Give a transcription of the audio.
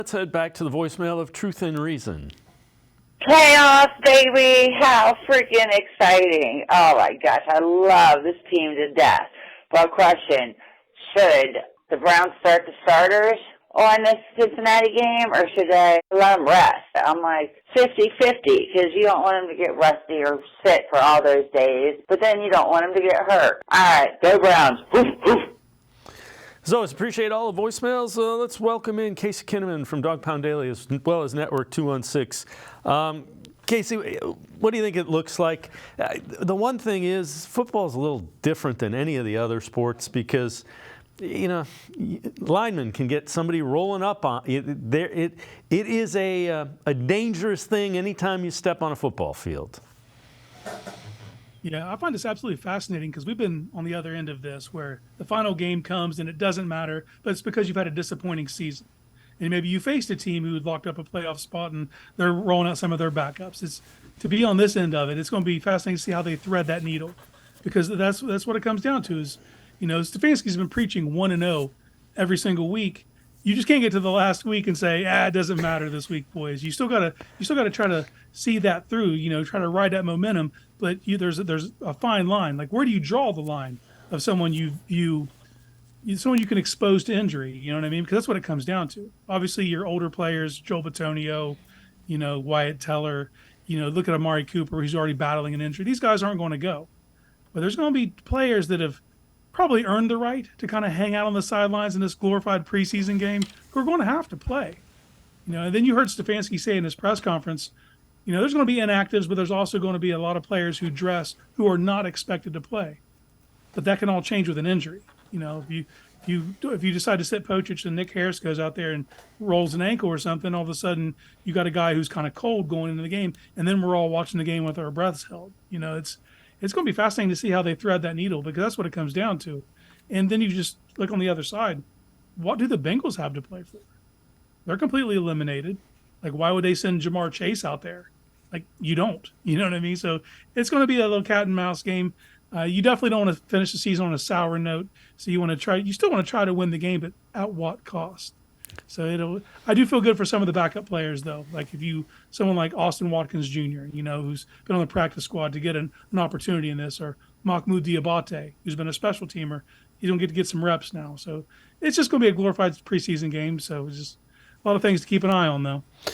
Let's head back to the voicemail of Truth and Reason. Playoffs, baby. How freaking exciting. Oh, my gosh. I love this team to death. But question, should the Browns start the starters on this Cincinnati game, or should they let them rest? I'm like 50-50, because you don't want them to get rusty or sit for all those days, but then you don't want them to get hurt. All right, go Browns. Woof, woof. As always, appreciate all the voicemails. Let's welcome in Casey Kinnaman from Dog Pound Daily, as well as Network 216. Casey, what do you think it looks like? The one thing is, football is a little different than any of the other sports because, you know, linemen can get somebody rolling up on it. It is a dangerous thing anytime you step on a football field. Yeah, I find this absolutely fascinating because we've been on the other end of this where the final game comes and it doesn't matter, but it's because you've had a disappointing season. And maybe you faced a team who had locked up a playoff spot and they're rolling out some of their backups. It's to be on this end of it, it's going to be fascinating to see how they thread that needle, because that's what it comes down to is, you know, Stefanski's been preaching 1-0 every single week. You just can't get to the last week and say, it doesn't matter this week, boys. You still gotta try to see that through, you know, try to ride that momentum. But there's a fine line. Like, where do you draw the line of someone someone you can expose to injury? You know what I mean? Because that's what it comes down to. Obviously, your older players, Joel Bitonio, you know, Wyatt Teller, you know, look at Amari Cooper, who's already battling an injury. These guys aren't going to go. But there's going to be players that have probably earned the right to kind of hang out on the sidelines in this glorified preseason game who are going to have to play. You know, and then you heard Stefanski say in his press conference, you know, there's going to be inactives, but there's also going to be a lot of players who are not expected to play. But that can all change with an injury. You know, if you decide to sit Pochich and Nick Harris goes out there and rolls an ankle or something, all of a sudden you got a guy who's kind of cold going into the game, and then we're all watching the game with our breaths held. You know, it's going to be fascinating to see how they thread that needle, because that's what it comes down to. And then you just look on the other side. What do the Bengals have to play for? They're completely eliminated. Like, why would they send Jamar Chase out there? Like, you don't. You know what I mean? So it's going to be a little cat and mouse game. You definitely don't want to finish the season on a sour note. So you still want to try to win the game, but at what cost? So I do feel good for some of the backup players, though. Like someone like Austin Watkins Jr., you know, who's been on the practice squad to get an opportunity in this, or Mahmoud Diabate, who's been a special teamer. He's going to get some reps now. So it's just going to be a glorified preseason game. So it's just a lot of things to keep an eye on, though.